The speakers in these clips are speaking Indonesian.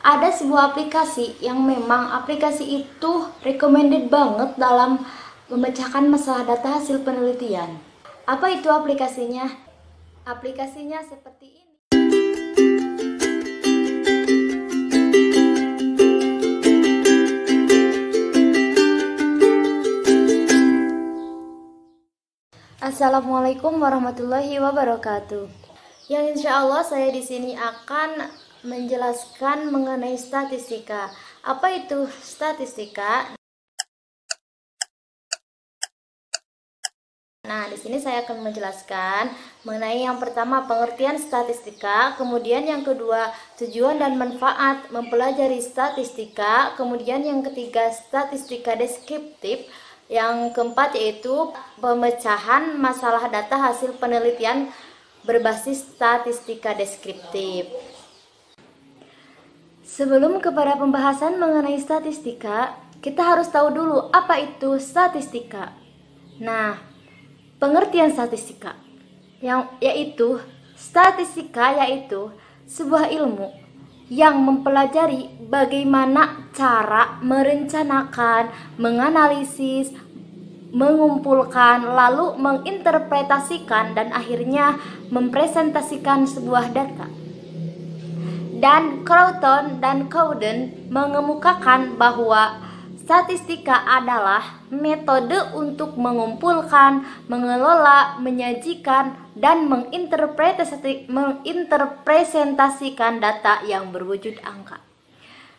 Ada sebuah aplikasi yang memang aplikasi itu recommended banget dalam memecahkan masalah data hasil penelitian. Apa itu aplikasinya? Aplikasinya seperti ini. Assalamualaikum warahmatullahi wabarakatuh. Yang insya Allah saya di sini akan menjelaskan mengenai statistika. Apa itu statistika? Nah, di sini saya akan menjelaskan mengenai yang pertama pengertian statistika, kemudian yang kedua tujuan dan manfaat mempelajari statistika, kemudian yang ketiga statistika deskriptif, yang keempat yaitu pemecahan masalah data hasil penelitian berbasis statistika deskriptif. Sebelum kepada pembahasan mengenai statistika, kita harus tahu dulu apa itu statistika. Nah, pengertian statistika yaitu sebuah ilmu yang mempelajari bagaimana cara merencanakan, menganalisis, mengumpulkan, lalu menginterpretasikan dan akhirnya mempresentasikan sebuah data. Dan Croton dan Cowden mengemukakan bahwa statistika adalah metode untuk mengumpulkan, mengelola, menyajikan, dan menginterpretasikan data yang berwujud angka.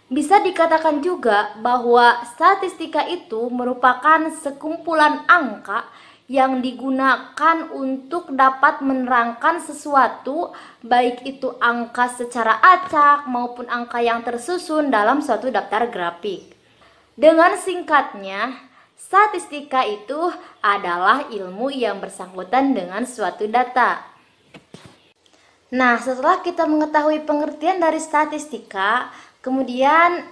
Bisa dikatakan juga bahwa statistika itu merupakan sekumpulan angka yang digunakan untuk dapat menerangkan sesuatu, baik itu angka secara acak maupun angka yang tersusun dalam suatu daftar grafik. Dengan singkatnya, statistika itu adalah ilmu yang bersangkutan dengan suatu data. Nah, setelah kita mengetahui pengertian dari statistika, kemudian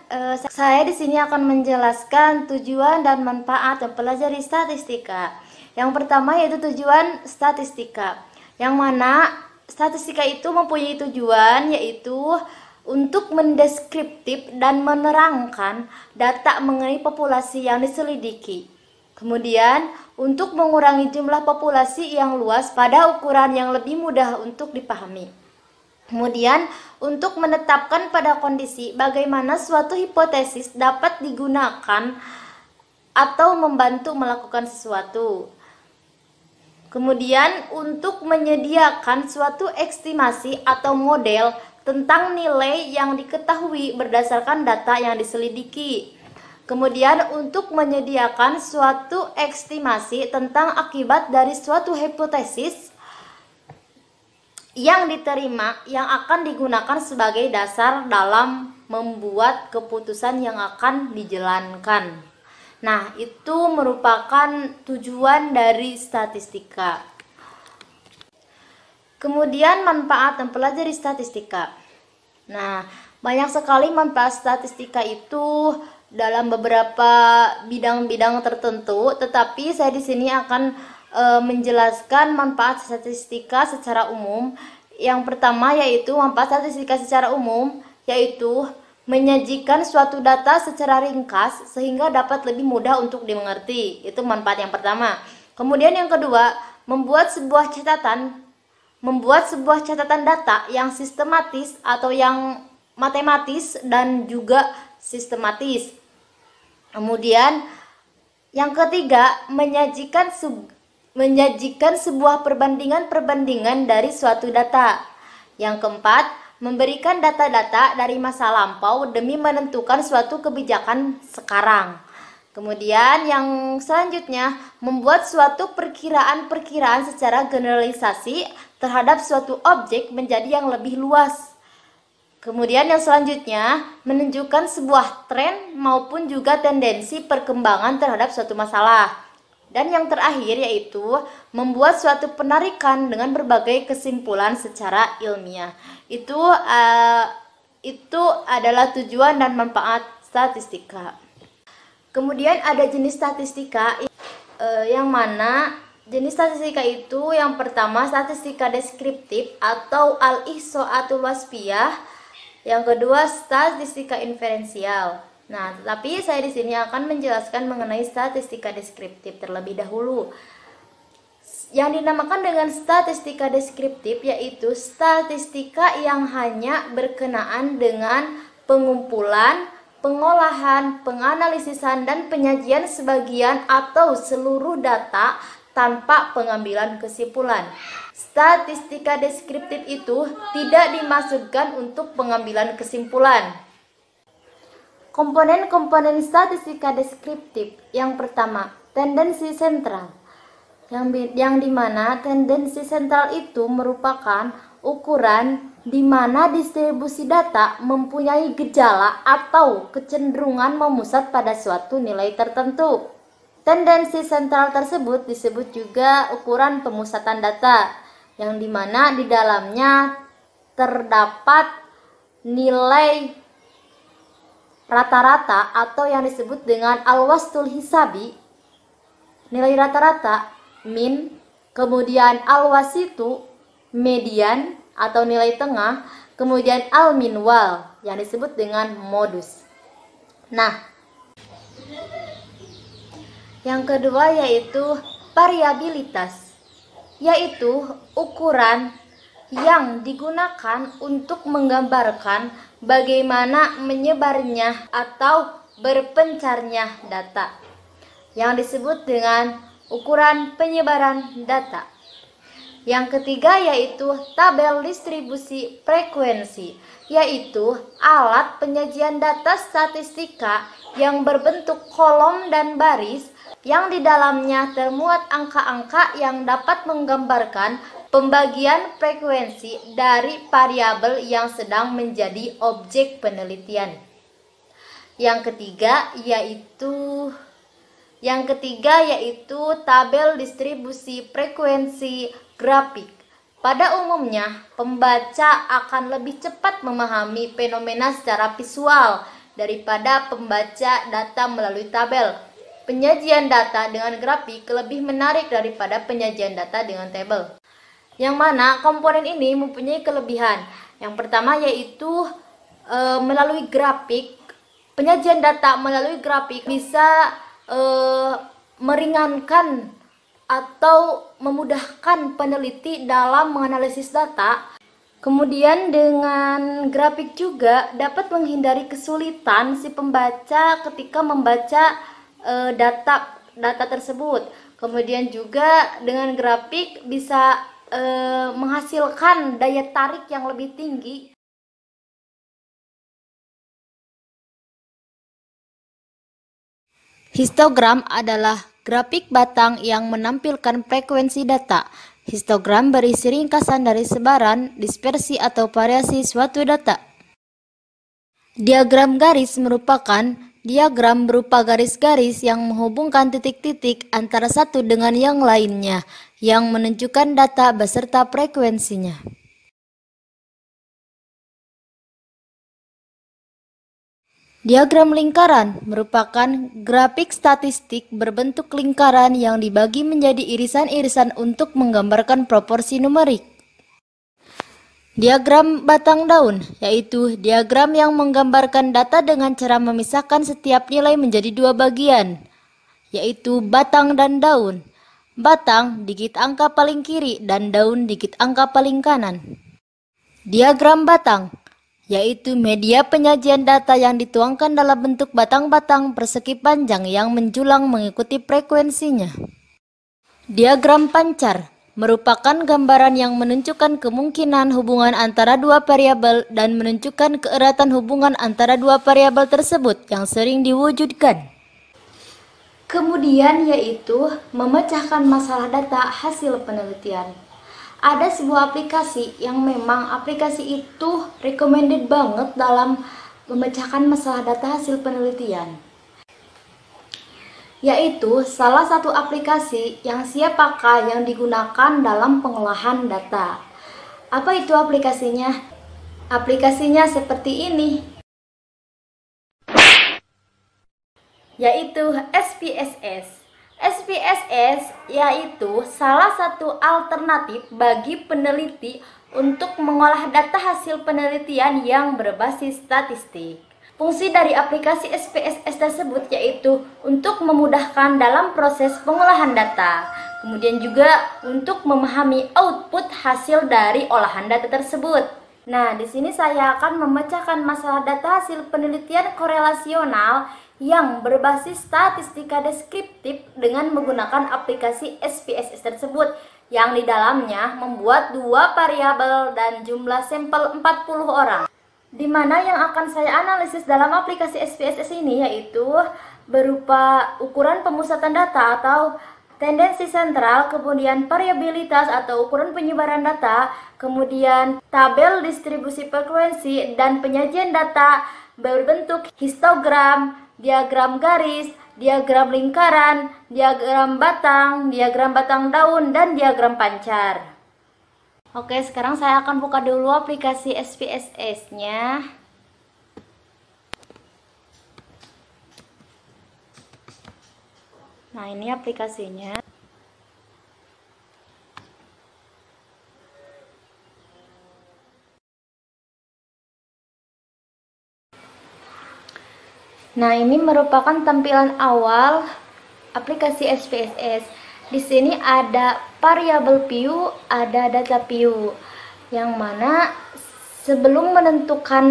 saya di sini akan menjelaskan tujuan dan manfaat mempelajari statistika. Yang pertama yaitu tujuan statistika, yang mana statistika itu mempunyai tujuan yaitu untuk mendeskriptif dan menerangkan data mengenai populasi yang diselidiki. Kemudian, untuk mengurangi jumlah populasi yang luas pada ukuran yang lebih mudah untuk dipahami. Kemudian, untuk menetapkan pada kondisi bagaimana suatu hipotesis dapat digunakan atau membantu melakukan sesuatu. Kemudian, untuk menyediakan suatu estimasi atau model tentang nilai yang diketahui berdasarkan data yang diselidiki. Kemudian untuk menyediakan suatu estimasi tentang akibat dari suatu hipotesis yang diterima yang akan digunakan sebagai dasar dalam membuat keputusan yang akan dijalankan. Nah, itu merupakan tujuan dari statistika. Kemudian manfaat mempelajari statistika. Nah, banyak sekali manfaat statistika itu dalam beberapa bidang-bidang tertentu, tetapi saya di sini akan menjelaskan manfaat statistika secara umum. Yang pertama yaitu manfaat statistika secara umum yaitu menyajikan suatu data secara ringkas sehingga dapat lebih mudah untuk dimengerti. Itu manfaat yang pertama. Kemudian yang kedua, membuat sebuah catatan data yang sistematis atau yang matematis dan juga sistematis. Kemudian yang ketiga, menyajikan sebuah perbandingan dari suatu data. Yang keempat, memberikan data-data dari masa lampau demi menentukan suatu kebijakan sekarang. Kemudian yang selanjutnya, membuat suatu perkiraan secara generalisasi terhadap suatu objek menjadi yang lebih luas. Kemudian yang selanjutnya, menunjukkan sebuah tren maupun juga tendensi perkembangan terhadap suatu masalah. Dan yang terakhir yaitu membuat suatu penarikan dengan berbagai kesimpulan secara ilmiah. Itu adalah tujuan dan manfaat statistika. Kemudian ada jenis statistika yang mana jenis statistika itu yang pertama statistika deskriptif atau al-ihsaatul wasfiyah. Yang kedua, statistika inferensial. Nah, tapi saya di sini akan menjelaskan mengenai statistika deskriptif terlebih dahulu. Yang dinamakan dengan statistika deskriptif yaitu statistika yang hanya berkenaan dengan pengumpulan, pengolahan, penganalisisan, dan penyajian sebagian atau seluruh data tanpa pengambilan kesimpulan. Statistika deskriptif itu tidak dimaksudkan untuk pengambilan kesimpulan. Komponen-komponen statistika deskriptif. Yang pertama, tendensi sentral. Yang dimana tendensi sentral itu merupakan ukuran di mana distribusi data mempunyai gejala atau kecenderungan memusat pada suatu nilai tertentu. Tendensi sentral tersebut disebut juga ukuran pemusatan data, yang dimana di dalamnya terdapat nilai rata-rata atau yang disebut dengan al-wastul hisabi, nilai rata-rata, min, kemudian al-wasitu, median atau nilai tengah, kemudian al-minwal yang disebut dengan modus. Nah, yang kedua yaitu variabilitas, yaitu ukuran yang digunakan untuk menggambarkan bagaimana menyebarnya atau berpencarnya data, yang disebut dengan ukuran penyebaran data. Yang ketiga yaitu tabel distribusi frekuensi, yaitu alat penyajian data statistika yang berbentuk kolom dan baris yang di dalamnya termuat angka-angka yang dapat menggambarkan pembagian frekuensi dari variabel yang sedang menjadi objek penelitian. Yang ketiga yaitu tabel distribusi frekuensi grafik. Pada umumnya, pembaca akan lebih cepat memahami fenomena secara visual daripada pembaca data melalui tabel. Penyajian data dengan grafik lebih menarik daripada penyajian data dengan tabel. Yang mana komponen ini mempunyai kelebihan. Yang pertama yaitu melalui grafik, penyajian data melalui grafik bisa meringankan atau memudahkan peneliti dalam menganalisis data. Kemudian dengan grafik juga dapat menghindari kesulitan si pembaca ketika membaca data tersebut. Kemudian juga dengan grafik bisa menghasilkan daya tarik yang lebih tinggi. Histogram adalah grafik batang yang menampilkan frekuensi data. Histogram berisi ringkasan dari sebaran, dispersi atau variasi suatu data. Diagram garis merupakan diagram berupa garis-garis yang menghubungkan titik-titik antara satu dengan yang lainnya, yang menunjukkan data beserta frekuensinya. Diagram lingkaran merupakan grafik statistik berbentuk lingkaran yang dibagi menjadi irisan-irisan untuk menggambarkan proporsi numerik. Diagram batang daun, yaitu diagram yang menggambarkan data dengan cara memisahkan setiap nilai menjadi dua bagian, yaitu batang dan daun. Batang digit angka paling kiri dan daun digit angka paling kanan. Diagram batang yaitu media penyajian data yang dituangkan dalam bentuk batang-batang persegi panjang yang menjulang mengikuti frekuensinya. Diagram pancar merupakan gambaran yang menunjukkan kemungkinan hubungan antara dua variabel dan menunjukkan keeratan hubungan antara dua variabel tersebut yang sering diwujudkan. Kemudian yaitu memecahkan masalah data hasil penelitian. Ada sebuah aplikasi yang memang aplikasi itu recommended banget dalam memecahkan masalah data hasil penelitian, yaitu salah satu aplikasi yang siap pakai yang digunakan dalam pengolahan data. Apa itu aplikasinya? Aplikasinya seperti ini, yaitu SPSS. SPSS yaitu salah satu alternatif bagi peneliti untuk mengolah data hasil penelitian yang berbasis statistik. Fungsi dari aplikasi SPSS tersebut yaitu untuk memudahkan dalam proses pengolahan data, kemudian juga untuk memahami output hasil dari olahan data tersebut. Nah, di sini saya akan memecahkan masalah data hasil penelitian korelasional yang berbasis statistika deskriptif dengan menggunakan aplikasi SPSS tersebut, yang di dalamnya membuat dua variabel dan jumlah sampel 40 orang. Di mana yang akan saya analisis dalam aplikasi SPSS ini yaitu berupa ukuran pemusatan data atau tendensi sentral, kemudian variabilitas atau ukuran penyebaran data, kemudian tabel distribusi frekuensi, dan penyajian data berbentuk histogram, diagram garis, diagram lingkaran, diagram batang daun, dan diagram pancar. Oke, sekarang saya akan buka dulu aplikasi SPSS-nya. Nah, ini aplikasinya. Nah, ini merupakan tampilan awal aplikasi SPSS. Di sini ada variabel view, ada data view, yang mana sebelum menentukan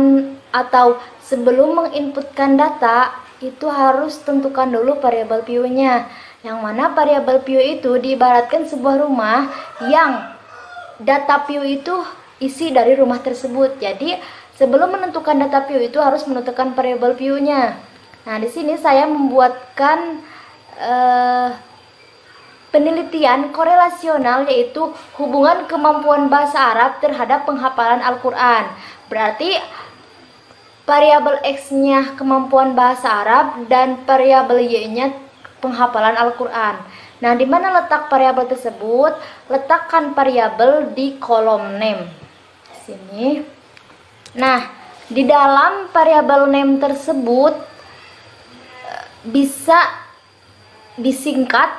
atau sebelum menginputkan data itu harus tentukan dulu variabel view-nya, yang mana variabel view itu diibaratkan sebuah rumah yang data view itu isi dari rumah tersebut. Jadi sebelum menentukan data view itu harus menentukan variabel view-nya. Nah, di sini saya membuatkan penelitian korelasional, yaitu hubungan kemampuan bahasa Arab terhadap penghafalan Al-Quran. Berarti variabel X-nya kemampuan bahasa Arab dan variabel Y-nya penghafalan Al-Quran. Nah, di mana letak variabel tersebut? Letakkan variabel di kolom name. Sini. Nah, di dalam variabel name tersebut bisa disingkat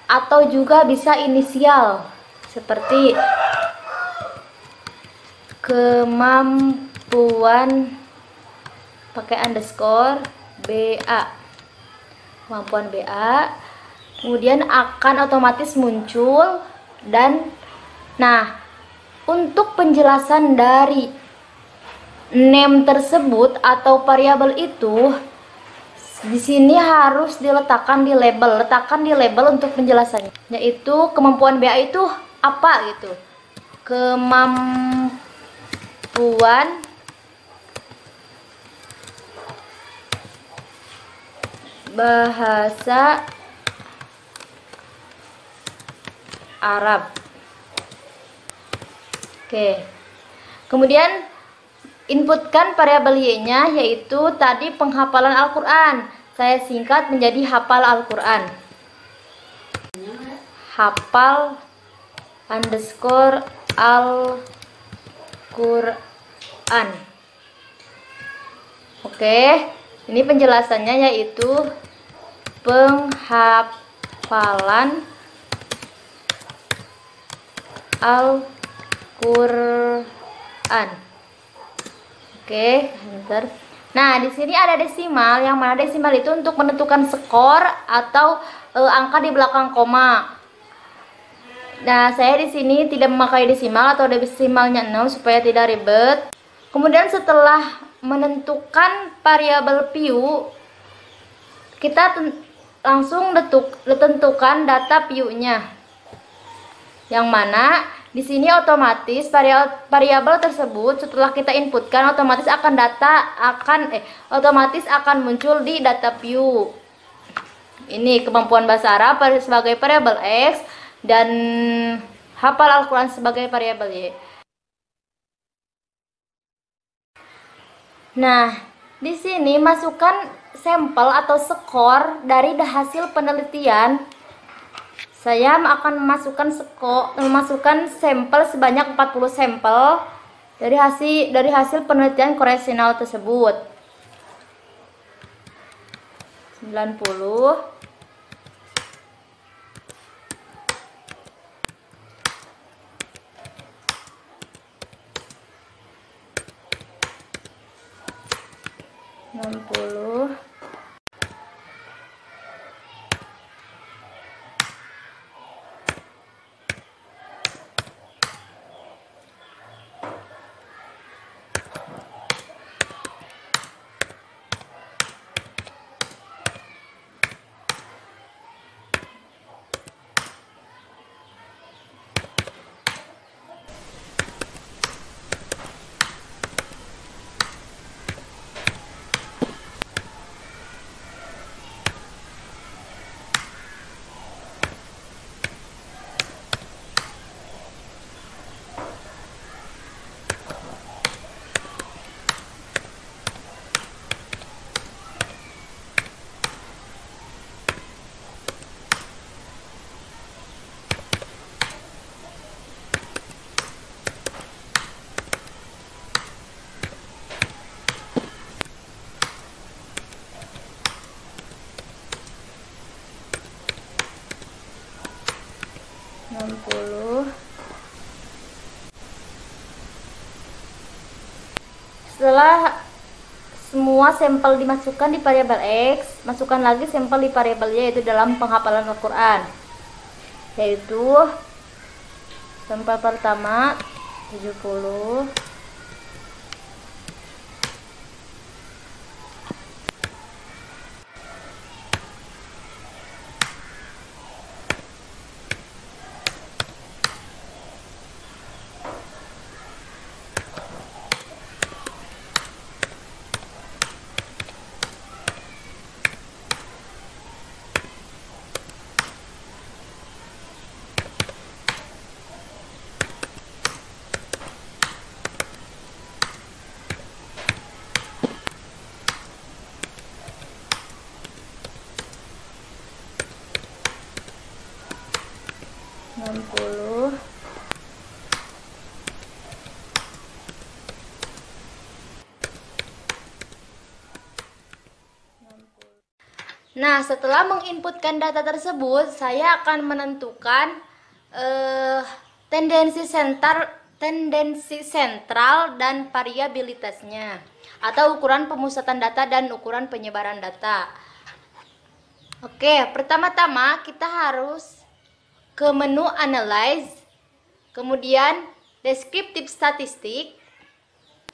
atau juga bisa inisial, seperti kemampuan pakai underscore BA, kemampuan BA, kemudian akan otomatis muncul. Dan nah, untuk penjelasan dari name tersebut atau variabel itu, di sini harus diletakkan di label, letakkan di label untuk penjelasannya, yaitu kemampuan BA itu apa gitu. Kemampuan bahasa Arab. Oke. Kemudian inputkan variabel Y-nya, yaitu tadi penghafalan Al-Quran. Saya singkat menjadi hafal Al-Quran. Hafal underscore Al-Quran. Oke, ini penjelasannya yaitu penghafalan Al-Quran. Oke, enter. Nah, di sini ada desimal, yang mana desimal itu untuk menentukan skor atau angka di belakang koma. Nah, saya di sini tidak memakai desimal atau desimalnya 0 supaya tidak ribet. Kemudian setelah menentukan variabel view, kita langsung tentukan data view-nya. Yang mana di sini otomatis variabel tersebut setelah kita inputkan otomatis akan muncul di data view. Ini kemampuan bahasa Arab sebagai variabel X dan hafal Al-Quran sebagai variabel Y. Nah, di sini masukkan sampel atau skor dari hasil penelitian. Saya akan memasukkan sampel sebanyak 40 sampel dari hasil penelitian korelasional tersebut. 90. 60. Setelah semua sampel dimasukkan di variabel X, masukkan lagi sampel di variabel Y, yaitu dalam penghafalan Al-Quran, yaitu sampel pertama 70, Nah, setelah menginputkan data tersebut, saya akan menentukan tendensi sentral dan variabilitasnya, atau ukuran pemusatan data dan ukuran penyebaran data. Oke, pertama-tama kita harus ke menu Analyze, kemudian Descriptive Statistic,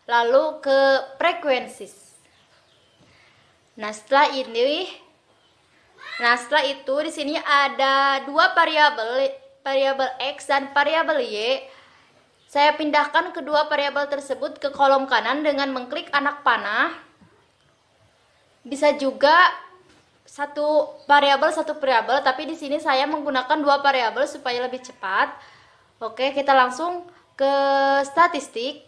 lalu ke Frequencies. Nah, setelah itu di sini ada dua variabel X dan variabel Y. Saya pindahkan kedua variabel tersebut ke kolom kanan dengan mengklik anak panah. Bisa juga satu variabel, tapi di sini saya menggunakan dua variabel supaya lebih cepat. Oke, kita langsung ke statistik.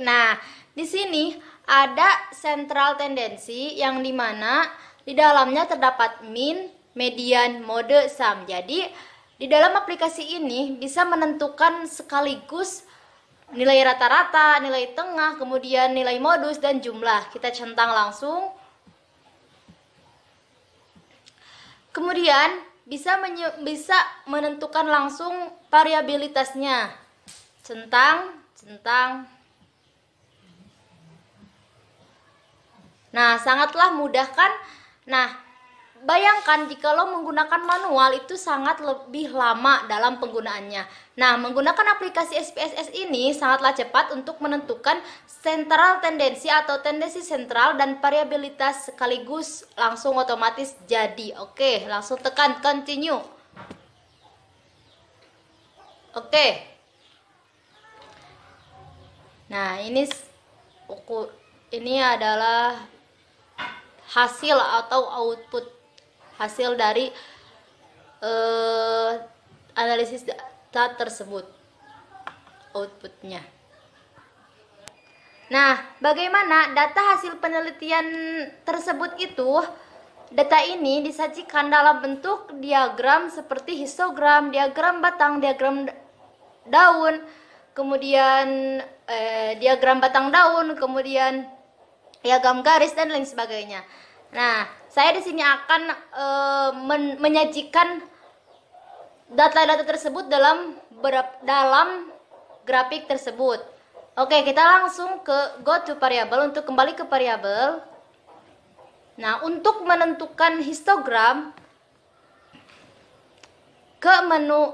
Nah, di sini ada central tendency yang dimana di dalamnya terdapat mean, median, mode, sum. Jadi di dalam aplikasi ini bisa menentukan sekaligus nilai rata-rata, nilai tengah, kemudian nilai modus dan jumlah. Kita centang langsung. Kemudian bisa menentukan langsung variabilitasnya. Centang. Nah, sangatlah mudah kan? Nah, bayangkan jika lo menggunakan manual itu sangat lebih lama dalam penggunaannya. Nah, menggunakan aplikasi SPSS ini sangatlah cepat untuk menentukan central tendensi atau tendensi sentral dan variabilitas sekaligus langsung otomatis jadi. Oke, langsung tekan continue. Oke. Nah, ini adalah hasil atau output hasil dari analisis data tersebut, outputnya. Nah, bagaimana data hasil penelitian tersebut itu? Data ini disajikan dalam bentuk diagram seperti histogram, diagram batang, diagram daun, kemudian diagram batang daun, kemudian diagram garis dan lain sebagainya. Nah, saya di sini akan menyajikan data-data tersebut dalam grafik tersebut. Oke, kita langsung ke go to variable untuk kembali ke variable. Nah, untuk menentukan histogram, ke menu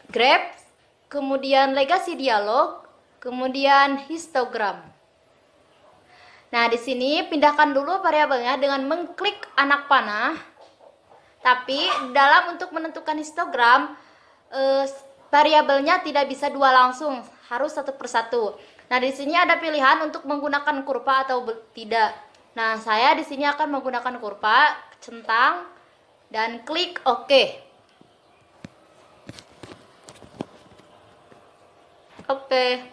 graph, kemudian legacy dialog, kemudian histogram. Nah, di sini pindahkan dulu variabelnya dengan mengklik anak panah. Tapi dalam untuk menentukan histogram, variabelnya tidak bisa dua langsung, harus satu persatu. Nah, di sini ada pilihan untuk menggunakan kurva atau tidak. Nah, saya di sini akan menggunakan kurva, centang, dan klik OK. Oke.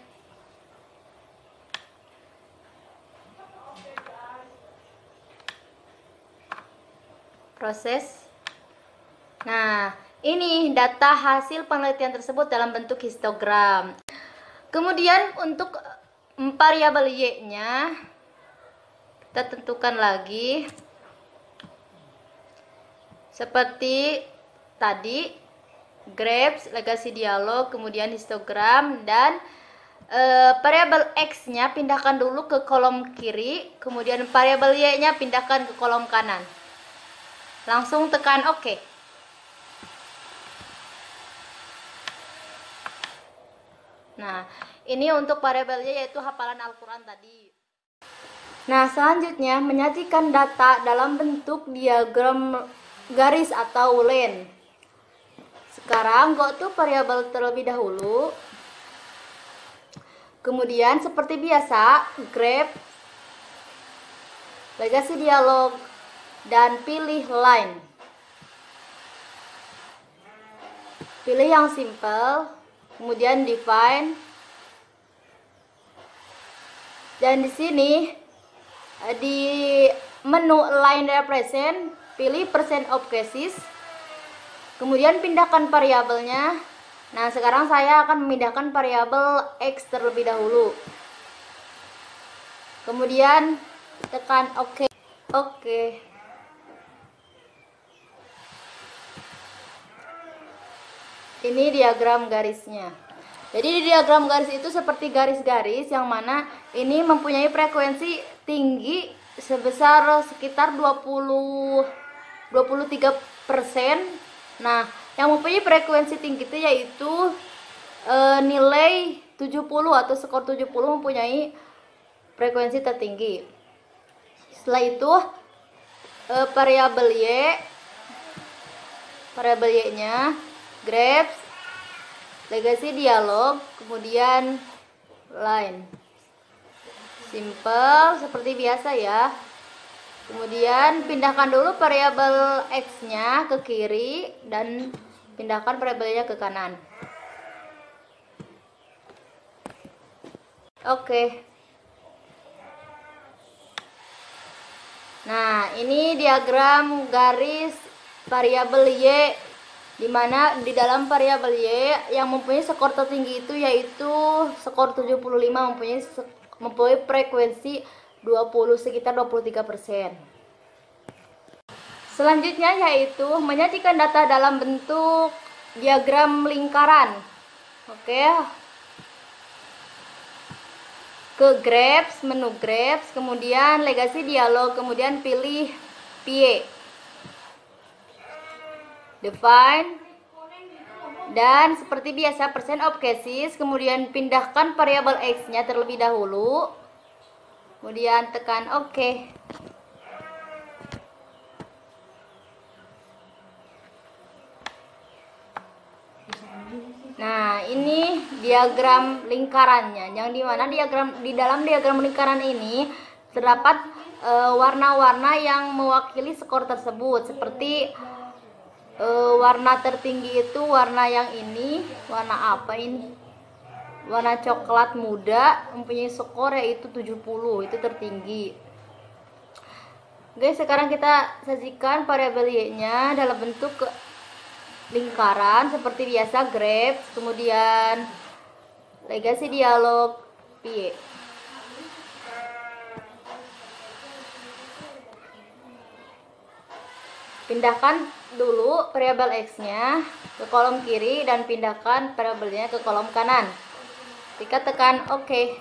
Proses. Nah, ini data hasil penelitian tersebut dalam bentuk histogram. Kemudian untuk variabel Y-nya kita tentukan lagi seperti tadi, graph, legacy dialog, kemudian histogram, dan variabel X-nya pindahkan dulu ke kolom kiri, kemudian variabel Y-nya pindahkan ke kolom kanan. Langsung tekan OK. Nah, ini untuk variabelnya yaitu hafalan Al-Quran tadi. Nah, selanjutnya menyajikan data dalam bentuk diagram garis atau line. Sekarang go to variabel terlebih dahulu. Kemudian seperti biasa, graph, legacy dialog, dan pilih line. Pilih yang simple, kemudian define. Dan di sini di menu line represent, pilih percent of cases. Kemudian pindahkan variabelnya. Nah, sekarang saya akan memindahkan variabel X terlebih dahulu. Kemudian tekan OK. Oke. Ini diagram garisnya. Jadi di diagram garis itu seperti garis-garis yang mana ini mempunyai frekuensi tinggi sebesar sekitar 23%. Nah, yang mempunyai frekuensi tinggi itu yaitu nilai 70 atau skor 70 mempunyai frekuensi tertinggi. Setelah itu variabel Y-nya graph, legacy dialog, kemudian line. Simple seperti biasa ya. Kemudian pindahkan dulu variabel X-nya ke kiri dan pindahkan variabelnya ke kanan. Oke. Nah, ini diagram garis variabel Y, di mana di dalam variabel Y yang mempunyai skor tertinggi itu yaitu skor 75, mempunyai frekuensi 20, sekitar 23%. Selanjutnya yaitu menyajikan data dalam bentuk diagram lingkaran. Oke. Ke graphs, menu graphs, kemudian legacy dialog, kemudian pilih PY. Define, dan seperti biasa percent of cases, kemudian pindahkan variabel X-nya terlebih dahulu, kemudian tekan OK. Nah, ini diagram lingkarannya, yang dimana di dalam diagram lingkaran ini terdapat warna-warna yang mewakili skor tersebut, seperti warna tertinggi itu warna yang ini, warna apa ini? Warna coklat muda, mempunyai skor yaitu 70, itu tertinggi. Oke, sekarang kita sajikan variabel Y-nya dalam bentuk lingkaran seperti biasa, graph, kemudian legacy dialog, PY. Pindahkan dulu variabel X-nya ke kolom kiri dan pindahkan variabelnya ke kolom kanan. Kita tekan OK.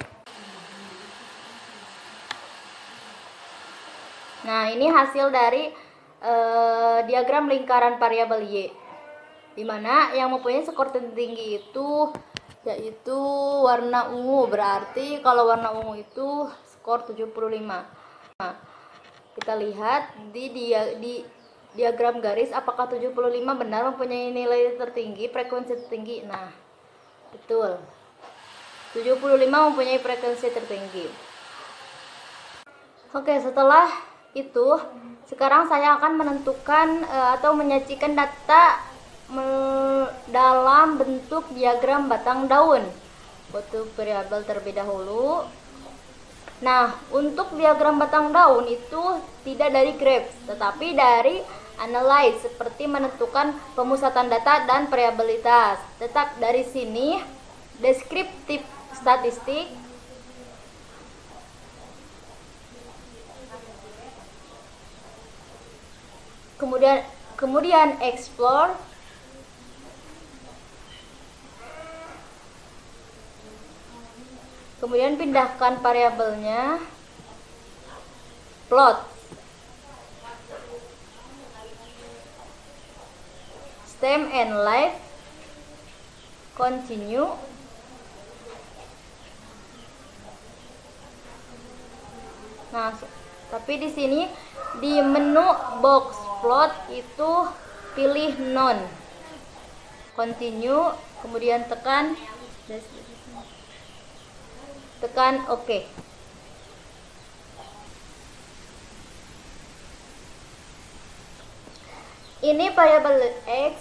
Nah, ini hasil dari diagram lingkaran variabel Y, dimana yang mempunyai skor tertinggi itu yaitu warna ungu. Berarti kalau warna ungu itu skor 75. Nah, kita lihat di diagram garis, apakah 75 benar mempunyai nilai tertinggi, frekuensi tertinggi. Nah, betul, 75 mempunyai frekuensi tertinggi. Oke, setelah itu sekarang saya akan menentukan atau menyajikan data dalam bentuk diagram batang daun. Butuh variabel terlebih dahulu. Nah, untuk diagram batang daun itu tidak dari graph, tetapi dari analyze, seperti menentukan pemusatan data dan variabilitas. Tetap dari sini deskriptif statistik, kemudian explore, kemudian pindahkan variabelnya, plot, stem and life, continue, nah tapi di sini di menu box plot itu pilih none, continue, kemudian tekan OK. Ini variabel X,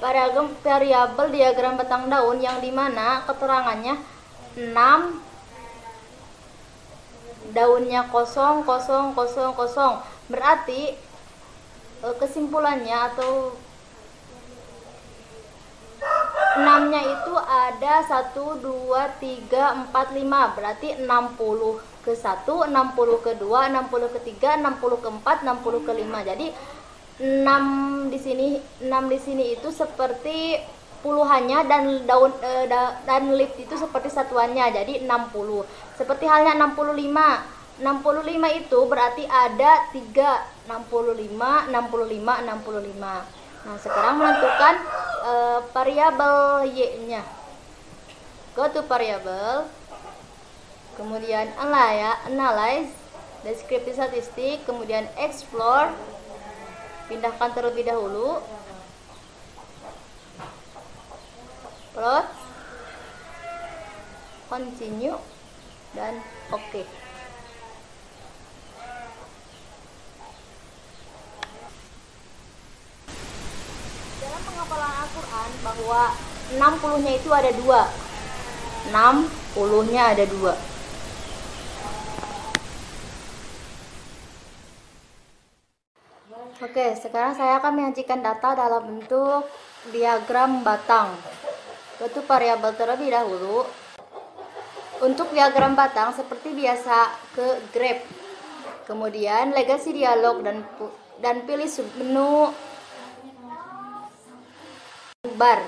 variabel diagram batang daun yang dimana keterangannya 6, daunnya kosong, kosong, kosong, kosong. Berarti kesimpulannya atau 6-nya itu ada 1, 2, 3, 4, 5. Berarti 60 ke 1, 60 ke 2, 60 ke 3, 60 ke 4, 60 ke 5. Jadi 6 di sini itu seperti puluhannya, dan daun dan leaf itu seperti satuannya, jadi 60. Seperti halnya 65. 65 itu berarti ada 3, 65, 65, 65. Nah, sekarang menentukan variabel Y-nya. Go to variable, kemudian analyze, deskriptif statistik, kemudian explore, pindahkan terlebih dahulu, plot, continue, dan OK. Dalam penghafalan Al-Quran bahwa 60-nya itu ada 2. 60-nya ada 2. Oke, sekarang saya akan menyajikan data dalam bentuk diagram batang. Untuk variabel terlebih dahulu. Untuk diagram batang seperti biasa ke graph. Kemudian legacy dialog dan pilih submenu bar.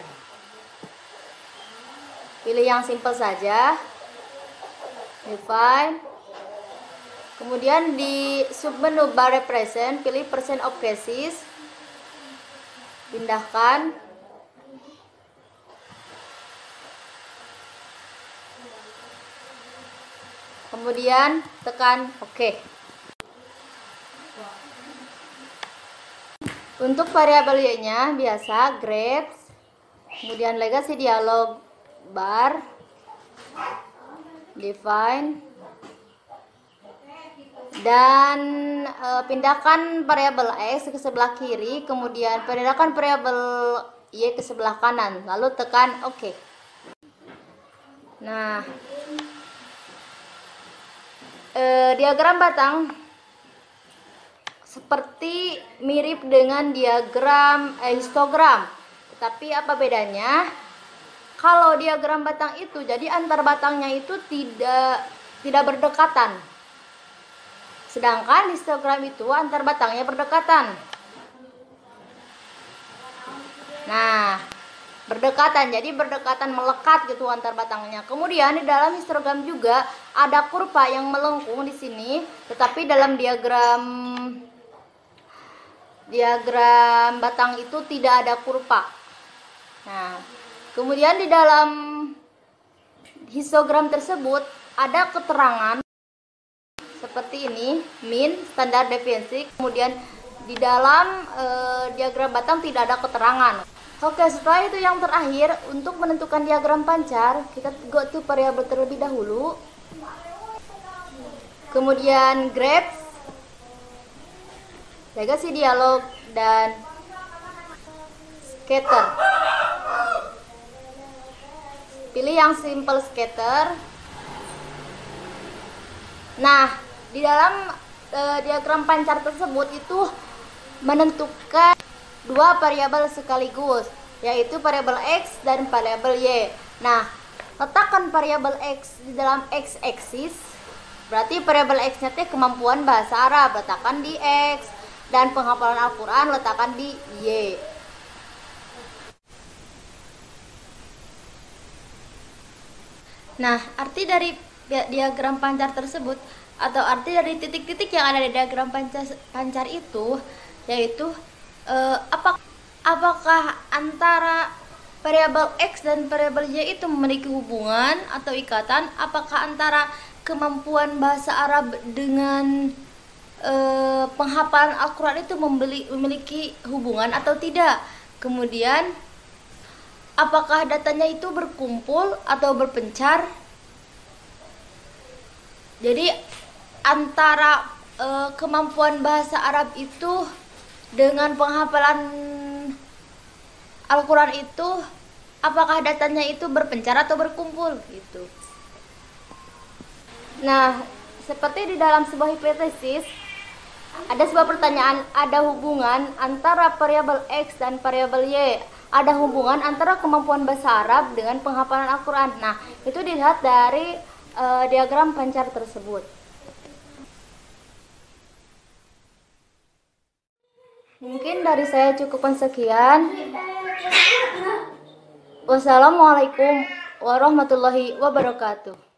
Pilih yang simple saja. Define. Kemudian di submenu bar represent pilih percent of cases. Pindahkan. Kemudian tekan OK. Untuk variabel Y-nya biasa graph, kemudian legacy dialog bar, define, dan pindahkan variabel X ke sebelah kiri, kemudian pindahkan variabel Y ke sebelah kanan, lalu tekan OK. Nah, diagram batang seperti mirip dengan diagram histogram, tetapi apa bedanya? Kalau diagram batang itu jadi antar batangnya itu tidak berdekatan, sedangkan histogram itu antar batangnya berdekatan. Nah, berdekatan, jadi berdekatan melekat gitu antar batangnya. Kemudian di dalam histogram juga ada kurva yang melengkung di sini, tetapi dalam diagram batang itu tidak ada kurva. Nah, kemudian di dalam histogram tersebut ada keterangan seperti ini, mean, standar deviasi. Kemudian di dalam diagram batang tidak ada keterangan. Oke, setelah itu yang terakhir untuk menentukan diagram pancar, kita go to variabel terlebih dahulu. Kemudian graph, legasi dialog, dan scatter. Pilih yang simple scatter. Nah, di dalam diagram pancar tersebut itu menentukan dua variabel sekaligus, yaitu variabel X dan variabel Y. Nah, letakkan variabel X di dalam X-axis, berarti variabel X-nya kemampuan bahasa Arab, letakkan di X, dan penghafalan Al-Quran letakkan di Y. Nah, arti dari diagram pancar tersebut atau arti dari titik-titik yang ada di diagram pancar itu yaitu apakah antara variabel X dan variabel Y itu memiliki hubungan atau ikatan, apakah antara kemampuan bahasa Arab dengan penghafalan Al-Quran itu memiliki hubungan atau tidak. Kemudian apakah datanya itu berkumpul atau berpencar. Jadi antara kemampuan bahasa Arab itu dengan penghafalan Al-Quran itu, apakah datanya itu berpencar atau berkumpul gitu. Nah, seperti di dalam sebuah hipotesis, ada sebuah pertanyaan, ada hubungan antara variabel X dan variabel Y. Ada hubungan antara kemampuan bahasa Arab dengan penghafalan Al-Quran. Nah, itu dilihat dari diagram pancar tersebut. Mungkin dari saya cukupkan sekian. Wassalamualaikum warahmatullahi wabarakatuh.